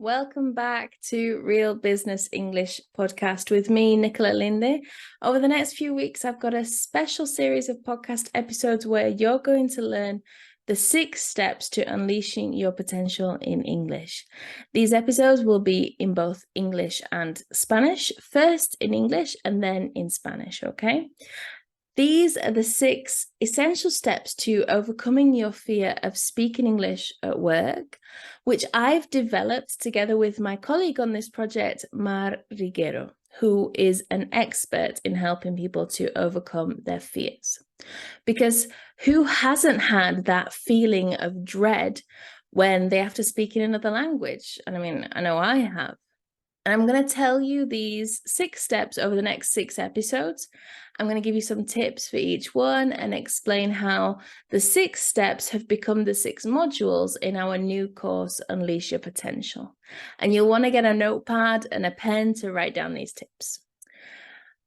Welcome back to Real Business English podcast with me, Nicola Linde. Over the next few weeks, I've got a special series of podcast episodes where you're going to learn the 6 steps to unleashing your potential in English. These episodes will be in both English and Spanish, first in English and then in Spanish, okay? These are the 6 essential steps to overcoming your fear of speaking English at work, which I've developed together with my colleague on this project, Mar Riguero, who is an expert in helping people to overcome their fears. Because who hasn't had that feeling of dread when they have to speak in another language? And I mean, I know I have. And I'm going to tell you these 6 steps over the next 6 episodes. I'm going to give you some tips for each one and explain how the 6 steps have become the 6 modules in our new course, Unleash Your Potential. And you'll want to get a notepad and a pen to write down these tips.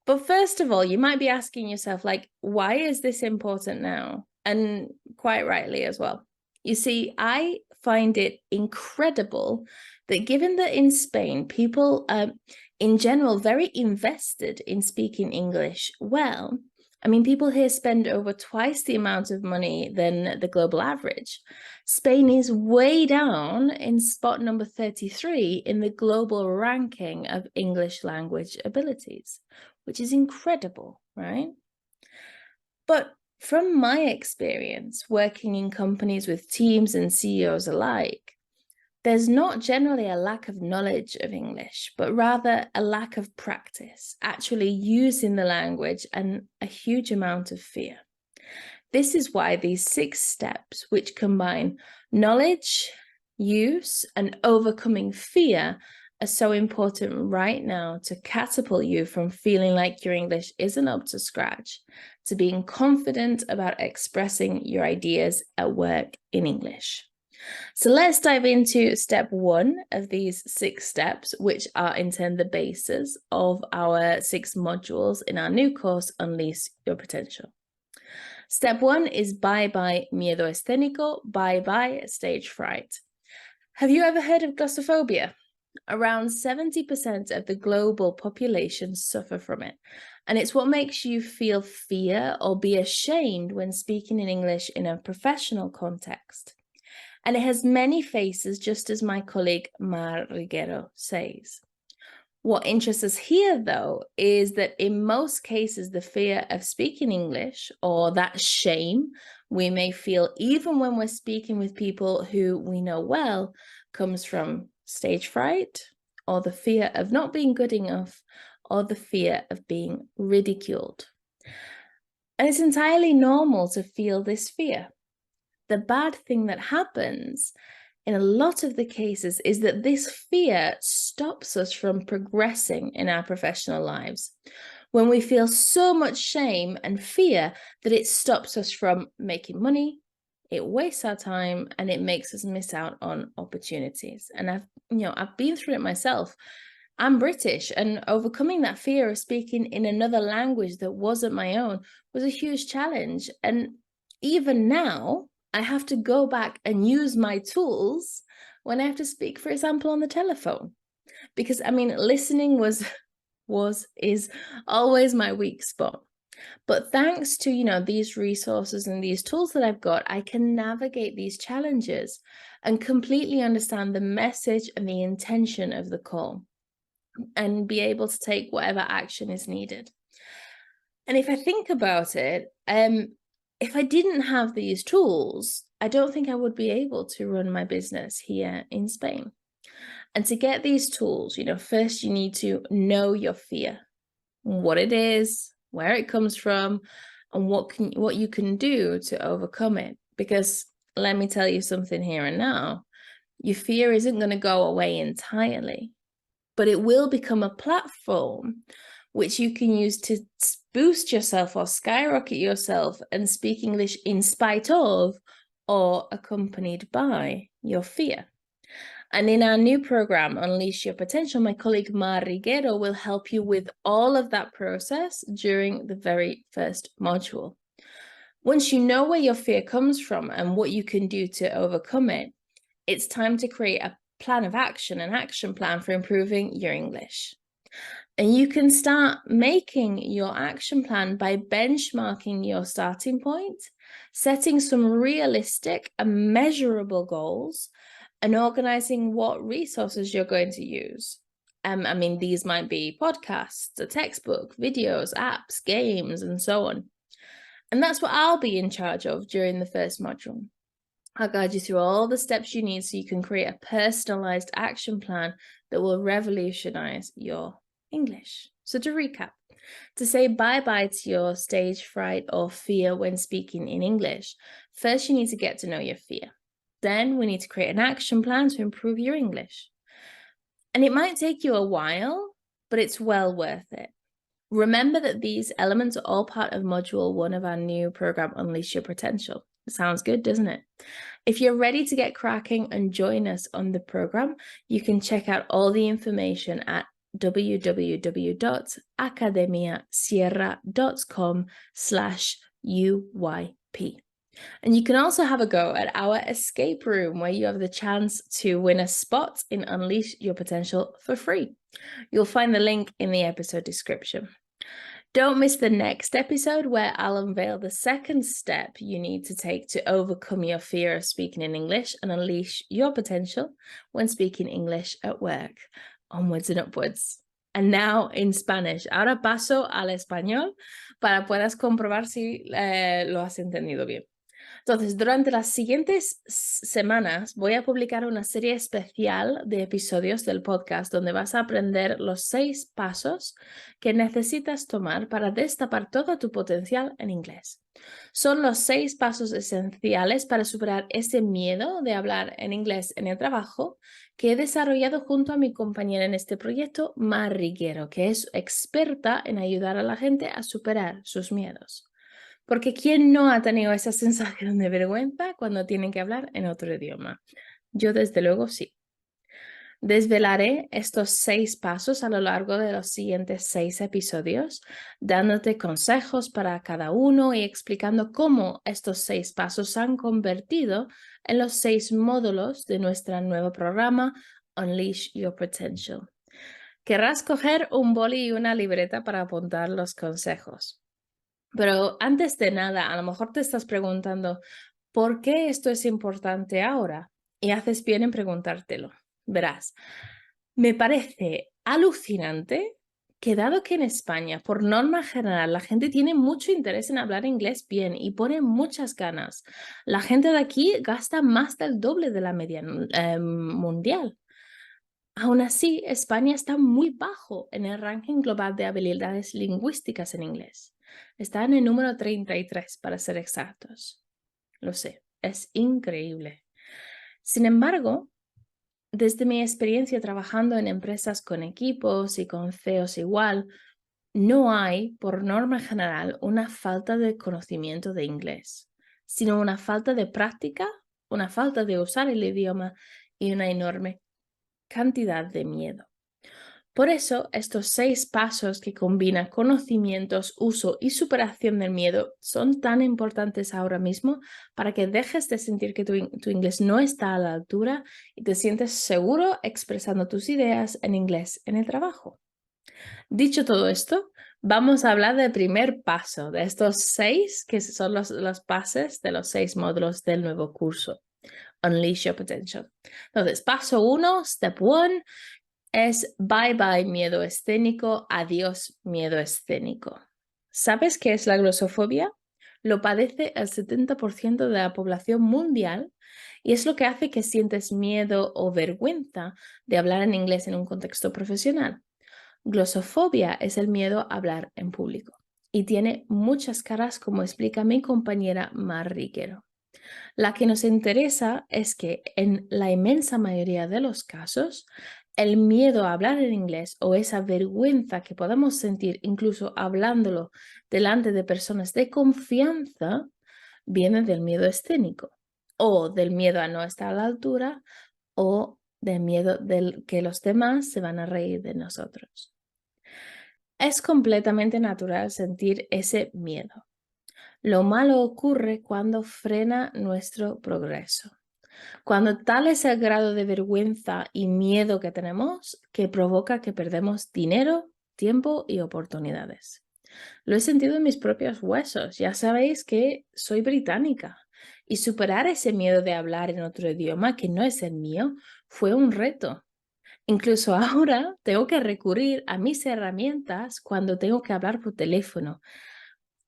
But first of all, you might be asking yourself, like, why is this important now? And quite rightly as well. You see, I find it incredible that given that in Spain, people are in general very invested in speaking English well. I mean, people here spend over twice the amount of money than the global average. Spain is way down in spot number 33 in the global ranking of English language abilities, which is incredible, right? But from my experience working in companies with teams and CEOs alike, there's not generally a lack of knowledge of English, but rather a lack of practice, actually using the language, and a huge amount of fear. This is why these 6 steps, which combine knowledge, use, and overcoming fear, are so important right now to catapult you from feeling like your English isn't up to scratch to being confident about expressing your ideas at work in English. So let's dive into step 1 of these 6 steps, which are in turn the basis of our 6 modules in our new course, Unleash Your Potential. Step 1 is bye-bye miedo escénico, bye-bye stage fright. Have you ever heard of glossophobia? Around 70% of the global population suffer from it, and it's what makes you feel fear or be ashamed when speaking in English in a professional context. And it has many faces, just as my colleague Mar Riguero says. What interests us here, though, is that in most cases, the fear of speaking English, or that shame we may feel even when we're speaking with people who we know well, comes from stage fright, or the fear of not being good enough, or the fear of being ridiculed. And it's entirely normal to feel this fear. The bad thing that happens in a lot of the cases is that this fear stops us from progressing in our professional lives. When we feel so much shame and fear that it stops us from making money, it wastes our time, and it makes us miss out on opportunities. And I've been through it myself. I'm British, and overcoming that fear of speaking in another language that wasn't my own was a huge challenge. And even now, I have to go back and use my tools when I have to speak, for example, on the telephone. Because, I mean, listening is always my weak spot. But thanks to, these resources and these tools that I've got, I can navigate these challenges and completely understand the message and the intention of the call and be able to take whatever action is needed. And if I think about it, if I didn't have these tools, I don't think I would be able to run my business here in Spain. And to get these tools, first you need to know your fear, what it is, where it comes from, and what you can do to overcome it. Because let me tell you something here and now, your fear isn't going to go away entirely, but it will become a platform which you can use to boost yourself or skyrocket yourself and speak English in spite of or accompanied by your fear. And in our new program, Unleash Your Potential, my colleague Mar Riguero will help you with all of that process during the very first module. Once you know where your fear comes from and what you can do to overcome it, it's time to create a plan of action, an action plan for improving your English. And you can start making your action plan by benchmarking your starting point, setting some realistic and measurable goals, and organizing what resources you're going to use. I mean, these might be podcasts, a textbook, videos, apps, games, and so on. And that's what I'll be in charge of during the first module. I'll guide you through all the steps you need so you can create a personalized action plan that will revolutionize your English. So to recap, to say bye-bye to your stage fright or fear when speaking in English, first you need to get to know your fear. Then we need to create an action plan to improve your English. And it might take you a while, but it's well worth it. Remember that these elements are all part of Module 1 of our new program, Unleash Your Potential. Sounds good, doesn't it? If you're ready to get cracking and join us on the program, you can check out all the information at www.academiasierra.com/UYP. And you can also have a go at our escape room, where you have the chance to win a spot in Unleash Your Potential for free. You'll find the link in the episode description. Don't miss the next episode, where I'll unveil the second step you need to take to overcome your fear of speaking in English and unleash your potential when speaking English at work. Onwards and upwards. And now in Spanish. Ahora paso al español para puedas comprobar si lo has entendido bien. Entonces, durante las siguientes semanas voy a publicar una serie especial de episodios del podcast donde vas a aprender los 6 pasos que necesitas tomar para destapar todo tu potencial en inglés. Son los 6 pasos esenciales para superar ese miedo de hablar en inglés en el trabajo que he desarrollado junto a mi compañera en este proyecto, Mar Riguero, que es experta en ayudar a la gente a superar sus miedos. Porque ¿quién no ha tenido esa sensación de vergüenza cuando tienen que hablar en otro idioma? Yo desde luego sí. Desvelaré estos 6 pasos a lo largo de los siguientes 6 episodios, dándote consejos para cada uno y explicando cómo estos 6 pasos se han convertido en los 6 módulos de nuestro nuevo programa Unleash Your Potential. Querrás coger un boli y una libreta para apuntar los consejos. Pero antes de nada, a lo mejor te estás preguntando, ¿por qué esto es importante ahora? Y haces bien en preguntártelo. Verás, me parece alucinante que dado que en España, por norma general, la gente tiene mucho interés en hablar inglés bien y pone muchas ganas. La gente de aquí gasta más del doble de la media mundial. Aún así, España está muy bajo en el ranking global de habilidades lingüísticas en inglés. Está en el número 33, para ser exactos. Lo sé, es increíble. Sin embargo, desde mi experiencia trabajando en empresas con equipos y con CEOs igual, no hay, por norma general, una falta de conocimiento de inglés, sino una falta de práctica, una falta de usar el idioma y una enorme cantidad de miedo. Por eso, estos 6 pasos que combinan conocimientos, uso y superación del miedo son tan importantes ahora mismo para que dejes de sentir que tu inglés no está a la altura y te sientes seguro expresando tus ideas en inglés en el trabajo. Dicho todo esto, vamos a hablar del primer paso de estos 6, que son los pasos de los 6 módulos del nuevo curso. Unleash Your Potential. Entonces, paso 1, step 1, es bye bye miedo escénico, adiós miedo escénico. ¿Sabes qué es la glosofobia? Lo padece el 70% de la población mundial y es lo que hace que sientes miedo o vergüenza de hablar en inglés en un contexto profesional. Glosofobia es el miedo a hablar en público y tiene muchas caras, como explica mi compañera Mar Riguero. La que nos interesa es que en la inmensa mayoría de los casos, el miedo a hablar en inglés o esa vergüenza que podemos sentir incluso hablándolo delante de personas de confianza viene del miedo escénico o del miedo a no estar a la altura o del miedo de que los demás se van a reír de nosotros. Es completamente natural sentir ese miedo. Lo malo ocurre cuando frena nuestro progreso. Cuando tal es el grado de vergüenza y miedo que tenemos, que provoca que perdemos dinero, tiempo y oportunidades. Lo he sentido en mis propios huesos. Ya sabéis que soy británica y superar ese miedo de hablar en otro idioma que no es el mío fue un reto. Incluso ahora tengo que recurrir a mis herramientas cuando tengo que hablar por teléfono.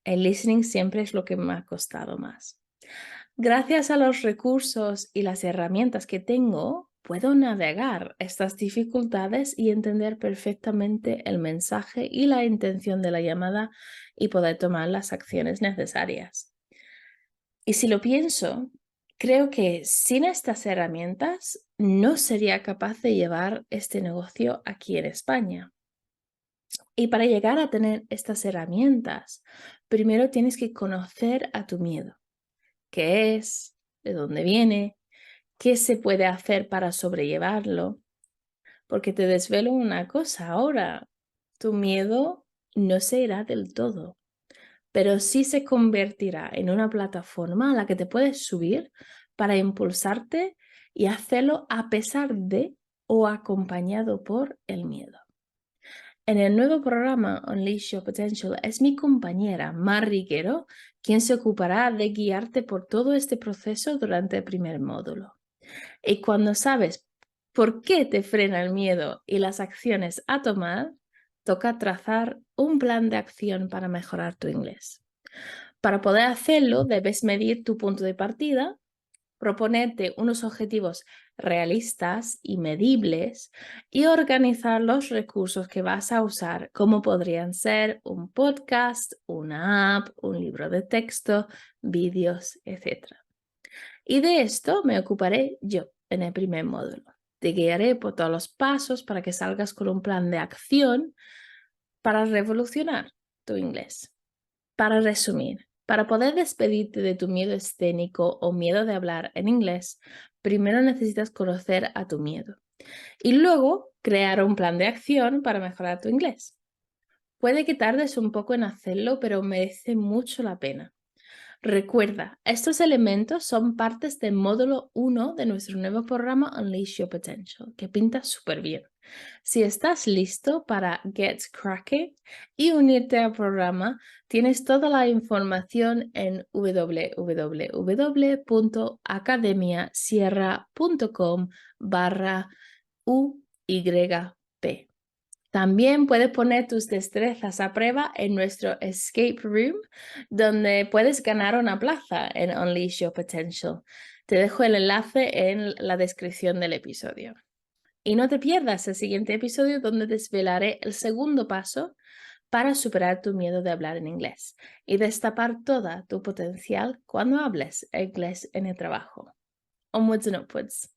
El listening siempre es lo que me ha costado más. Gracias a los recursos y las herramientas que tengo, puedo navegar estas dificultades y entender perfectamente el mensaje y la intención de la llamada y poder tomar las acciones necesarias. Y si lo pienso, creo que sin estas herramientas no sería capaz de llevar este negocio aquí en España. Y para llegar a tener estas herramientas, primero tienes que conocer a tu miedo. ¿Qué es? ¿De dónde viene? ¿Qué se puede hacer para sobrellevarlo? Porque te desvelo una cosa ahora, tu miedo no se irá del todo, pero sí se convertirá en una plataforma a la que te puedes subir para impulsarte y hacerlo a pesar de o acompañado por el miedo. En el nuevo programa Unleash Your Potential es mi compañera Mar Riguero quien se ocupará de guiarte por todo este proceso durante el primer módulo. Y cuando sabes por qué te frena el miedo y las acciones a tomar, toca trazar un plan de acción para mejorar tu inglés. Para poder hacerlo, debes medir tu punto de partida, proponerte unos objetivos realistas y medibles y organizar los recursos que vas a usar, como podrían ser un podcast, una app, un libro de texto, vídeos, etc. Y de esto me ocuparé yo en el primer módulo. Te guiaré por todos los pasos para que salgas con un plan de acción para revolucionar tu inglés. Para resumir, para poder despedirte de tu miedo escénico o miedo de hablar en inglés, primero necesitas conocer a tu miedo y luego crear un plan de acción para mejorar tu inglés. Puede que tardes un poco en hacerlo, pero merece mucho la pena. Recuerda, estos elementos son partes del módulo 1 de nuestro nuevo programa Unleash Your Potential, que pinta súper bien. Si estás listo para Get Cracking y unirte al programa, tienes toda la información en www.academiasierra.com/UYP. También puedes poner tus destrezas a prueba en nuestro Escape Room, donde puedes ganar una plaza en Unleash Your Potential. Te dejo el enlace en la descripción del episodio. Y no te pierdas el siguiente episodio donde desvelaré el segundo paso para superar tu miedo de hablar en inglés y destapar todo tu potencial cuando hables inglés en el trabajo. Onwards and upwards.